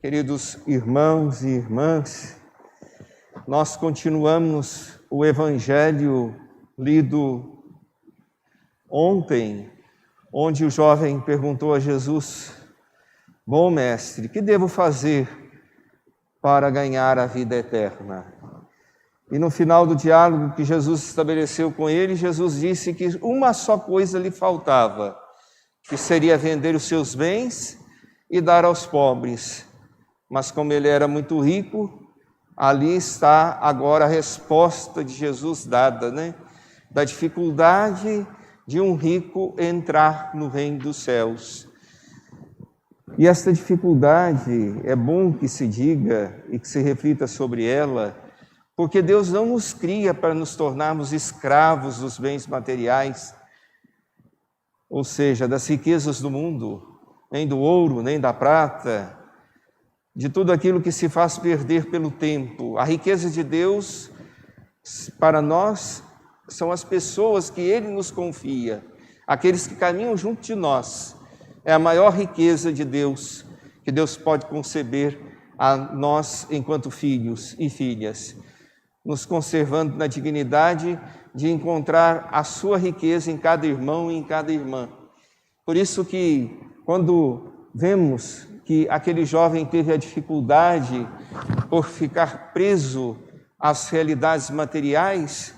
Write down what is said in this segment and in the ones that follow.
Queridos irmãos e irmãs, nós continuamos o Evangelho lido ontem, onde o jovem perguntou a Jesus: Bom mestre, que devo fazer para ganhar a vida eterna? E no final do diálogo que Jesus estabeleceu com ele, Jesus disse que uma só coisa lhe faltava, que seria vender os seus bens e dar aos pobres. Mas como ele era muito rico, ali está agora a resposta de Jesus dada, da dificuldade de um rico entrar no reino dos céus. E esta dificuldade, é bom que se diga e que se reflita sobre ela, porque Deus não nos cria para nos tornarmos escravos dos bens materiais, ou seja, das riquezas do mundo, nem do ouro, nem da prata, de tudo aquilo que se faz perder pelo tempo. A riqueza de Deus, para nós, são as pessoas que Ele nos confia, aqueles que caminham junto de nós. É a maior riqueza de Deus, que Deus pode conceber a nós enquanto filhos e filhas, nos conservando na dignidade de encontrar a sua riqueza em cada irmão e em cada irmã. Por isso que, quando vemos que aquele jovem teve a dificuldade por ficar preso às realidades materiais,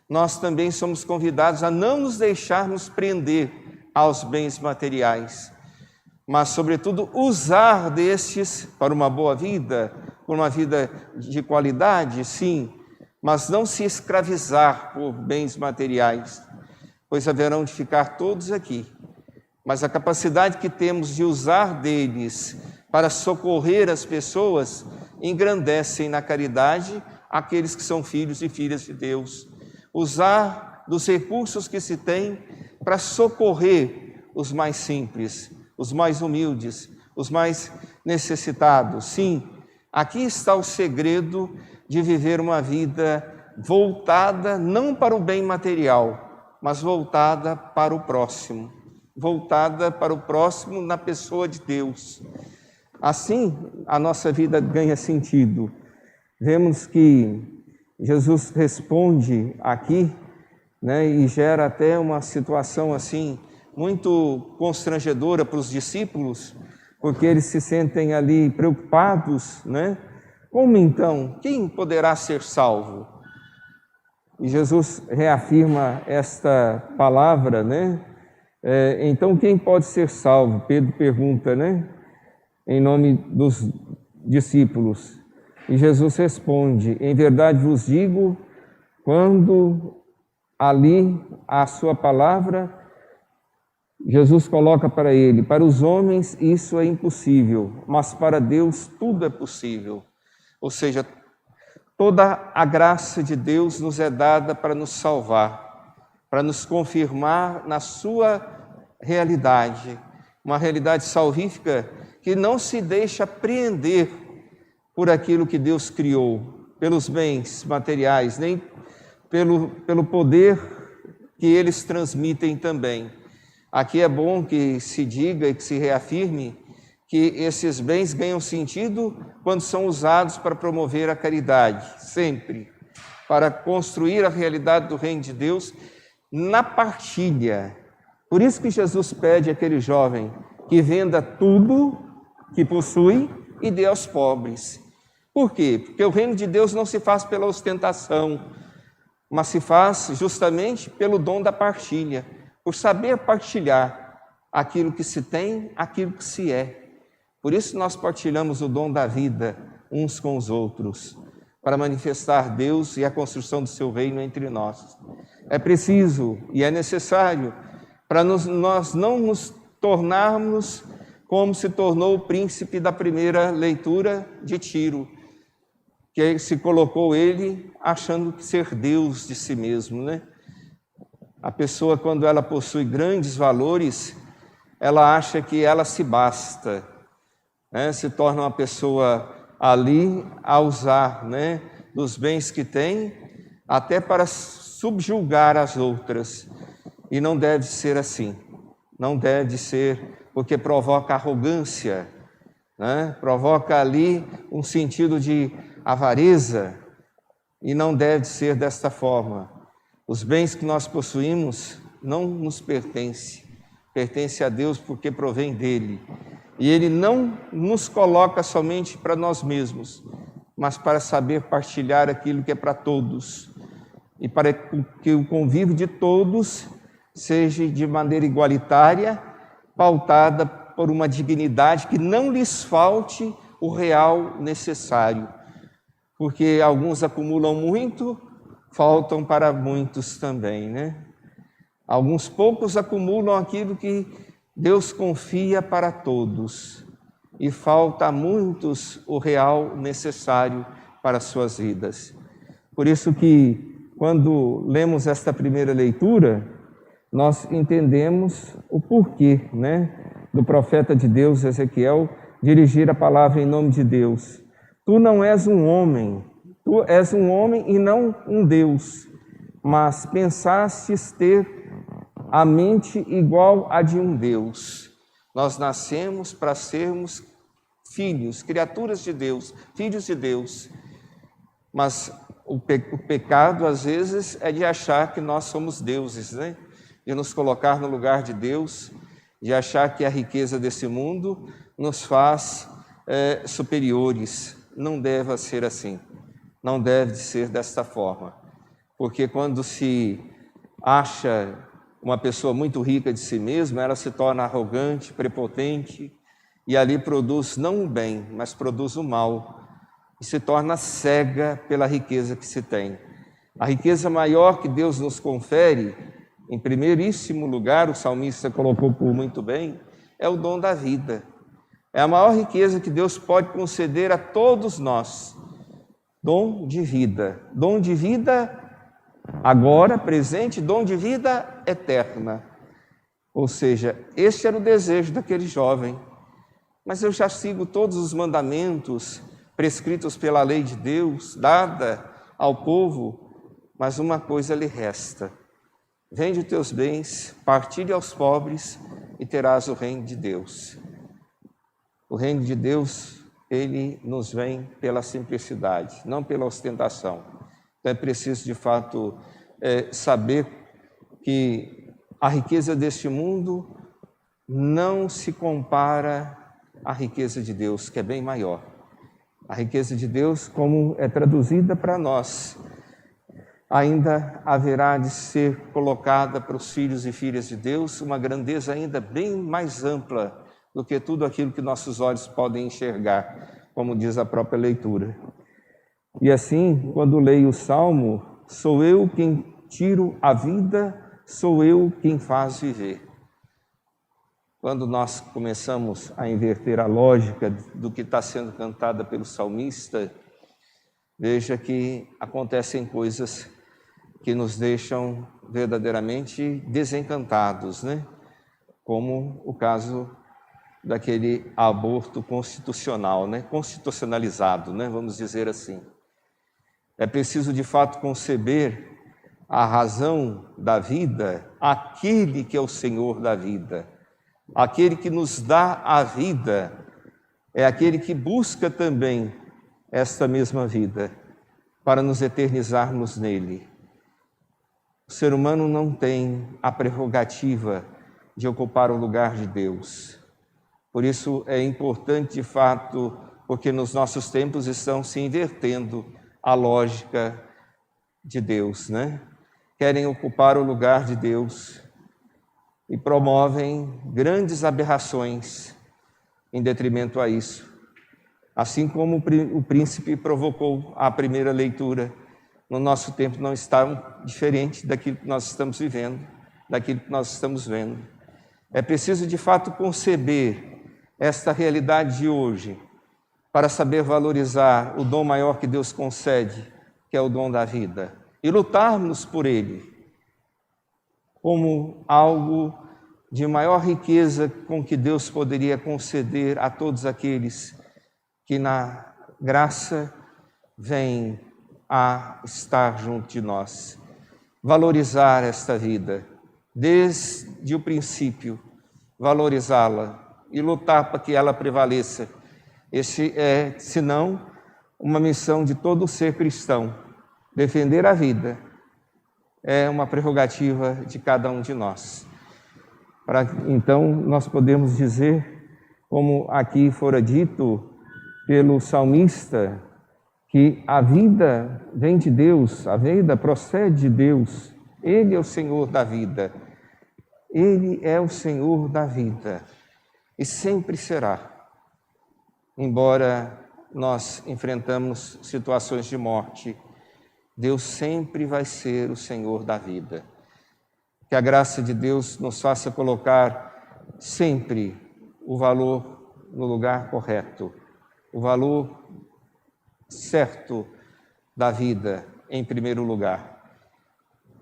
nós também somos convidados a não nos deixarmos prender aos bens materiais, mas, sobretudo, usar destes para uma boa vida, por uma vida de qualidade, sim, mas não se escravizar por bens materiais, pois haverão de ficar todos aqui. Mas a capacidade que temos de usar deles para socorrer as pessoas engrandecem na caridade aqueles que são filhos e filhas de Deus. Usar dos recursos que se tem para socorrer os mais simples, os mais humildes, os mais necessitados. Sim, aqui está o segredo de viver uma vida voltada não para o bem material, mas voltada para o próximo. Voltada para o próximo na pessoa de Deus. Assim, a nossa vida ganha sentido. Vemos que Jesus responde aqui, e gera até uma situação assim muito constrangedora para os discípulos, porque eles se sentem ali preocupados, Como então? Quem poderá ser salvo? E Jesus reafirma esta palavra, Então, quem pode ser salvo? Pedro pergunta, em nome dos discípulos. E Jesus responde: Em verdade vos digo, quando ali a sua palavra, Jesus coloca para ele: para os homens isso é impossível, mas para Deus tudo é possível. Ou seja, toda a graça de Deus nos é dada para nos salvar, para nos confirmar na sua realidade, uma realidade salvífica que não se deixa prender por aquilo que Deus criou, pelos bens materiais, nem pelo poder que eles transmitem também. Aqui é bom que se diga e que se reafirme que esses bens ganham sentido quando são usados para promover a caridade, sempre, para construir a realidade do reino de Deus na partilha. Por isso que Jesus pede àquele jovem que venda tudo que possui e dê aos pobres. Por quê? Porque o reino de Deus não se faz pela ostentação, mas se faz justamente pelo dom da partilha, por saber partilhar aquilo que se tem, aquilo que se é. Por isso nós partilhamos o dom da vida uns com os outros, para manifestar Deus e a construção do seu reino entre nós. É preciso e é necessário para nós não nos tornarmos como se tornou o príncipe da primeira leitura de Tiro, que se colocou ele achando que ser Deus de si mesmo, A pessoa, quando ela possui grandes valores, ela acha que ela se basta, se torna uma pessoa ali a usar, dos bens que tem, até para subjugar as outras. E não deve ser assim, não deve ser, porque provoca arrogância, né? Provoca ali um sentido de avareza, e não deve ser desta forma. Os bens que nós possuímos não nos pertencem, pertence a Deus porque provém dele. E ele não nos coloca somente para nós mesmos, mas para saber partilhar aquilo que é para todos, e para que o convívio de todos seja de maneira igualitária, pautada por uma dignidade que não lhes falte o real necessário, porque alguns acumulam muito, faltam para muitos também, né? Alguns poucos acumulam aquilo que Deus confia para todos, e falta a muitos o real necessário para as suas vidas. Por isso que, quando lemos esta primeira leitura, nós entendemos o porquê, né, do profeta de Deus, Ezequiel, dirigir a palavra em nome de Deus. Tu não és um homem, tu és um homem e não um Deus, mas pensastes ter a mente igual à de um Deus. Nós nascemos para sermos filhos, criaturas de Deus, filhos de Deus. Mas o pecado, às vezes, é de achar que nós somos deuses, né? De nos colocar no lugar de Deus, de achar que a riqueza desse mundo nos faz superiores. Não deve ser assim, não deve ser desta forma. Porque quando se acha uma pessoa muito rica de si mesma, ela se torna arrogante, prepotente, e ali produz não o bem, mas produz o mal, e se torna cega pela riqueza que se tem. A riqueza maior que Deus nos confere, em primeiríssimo lugar, o salmista colocou por muito bem, é o dom da vida. É a maior riqueza que Deus pode conceder a todos nós. Dom de vida. Dom de vida agora, presente, dom de vida eterna. Ou seja, este era o desejo daquele jovem. Mas eu já sigo todos os mandamentos prescritos pela lei de Deus, dada ao povo, mas uma coisa lhe resta: vende os teus bens, partilhe aos pobres e terás o reino de Deus. O reino de Deus, ele nos vem pela simplicidade, não pela ostentação. Então é preciso, de fato, saber que a riqueza deste mundo não se compara à riqueza de Deus, que é bem maior. A riqueza de Deus, como é traduzida para nós, ainda haverá de ser colocada para os filhos e filhas de Deus uma grandeza ainda bem mais ampla do que tudo aquilo que nossos olhos podem enxergar, como diz a própria leitura. E assim, quando leio o Salmo, sou eu quem tiro a vida, sou eu quem faz viver. Quando nós começamos a inverter a lógica do que está sendo cantada pelo salmista, veja que acontecem coisas que nos deixam verdadeiramente desencantados, né? Como o caso daquele aborto constitucional, né? Constitucionalizado, né? Vamos dizer assim. É preciso, de fato, conceber a razão da vida, aquele que é o Senhor da vida, aquele que nos dá a vida, é aquele que busca também esta mesma vida, para nos eternizarmos nele. O ser humano não tem a prerrogativa de ocupar o lugar de Deus. Por isso é importante, de fato, porque nos nossos tempos estão se invertendo a lógica de Deus, né? Querem ocupar o lugar de Deus e promovem grandes aberrações em detrimento a isso. Assim como o príncipe provocou a primeira leitura, no nosso tempo não está diferente daquilo que nós estamos vivendo, daquilo que nós estamos vendo. É preciso, de fato, conceber esta realidade de hoje para saber valorizar o dom maior que Deus concede, que é o dom da vida, e lutarmos por ele como algo de maior riqueza com que Deus poderia conceder a todos aqueles que na graça vêm a estar junto de nós. Valorizar esta vida, desde o princípio, valorizá-la e lutar para que ela prevaleça, Este é, senão, uma missão de todo ser cristão. Defender a vida é uma prerrogativa de cada um de nós. Então, nós podemos dizer, como aqui fora dito pelo salmista, que a vida vem de Deus, a vida procede de Deus. Ele é o Senhor da vida. Ele é o Senhor da vida e sempre será. Embora nós enfrentamos situações de morte, Deus sempre vai ser o Senhor da vida. Que a graça de Deus nos faça colocar sempre o valor no lugar correto, o valor certo da vida em primeiro lugar.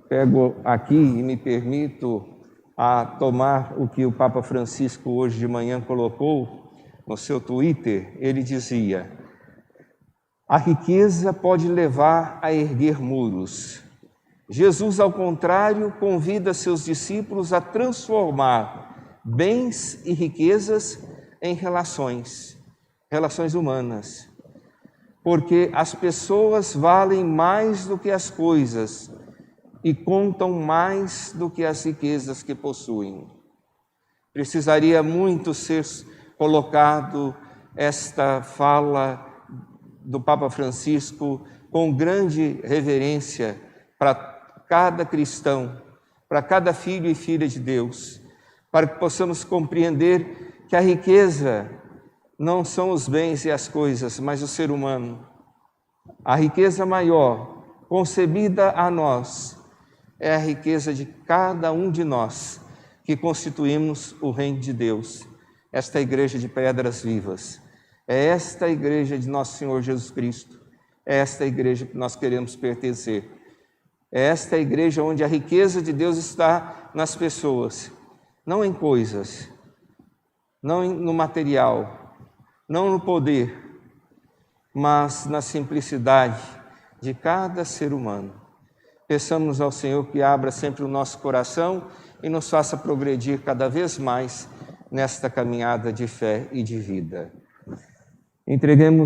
Pego aqui e me permito a tomar o que o Papa Francisco hoje de manhã colocou no seu Twitter. Ele dizia: a riqueza pode levar a erguer muros. Jesus, ao contrário, convida seus discípulos a transformar bens e riquezas em relações humanas. Porque as pessoas valem mais do que as coisas e contam mais do que as riquezas que possuem. Precisaria muito ser colocado esta fala do Papa Francisco com grande reverência para cada cristão, para cada filho e filha de Deus, para que possamos compreender que a riqueza não são os bens e as coisas, mas o ser humano. A riqueza maior, concebida a nós, é a riqueza de cada um de nós, que constituímos o reino de Deus. Esta igreja de pedras vivas, é esta igreja de nosso Senhor Jesus Cristo, é esta igreja que nós queremos pertencer. É esta igreja onde a riqueza de Deus está nas pessoas, não em coisas, não no material, não no poder, mas na simplicidade de cada ser humano. Peçamos ao Senhor que abra sempre o nosso coração e nos faça progredir cada vez mais nesta caminhada de fé e de vida. Entreguemos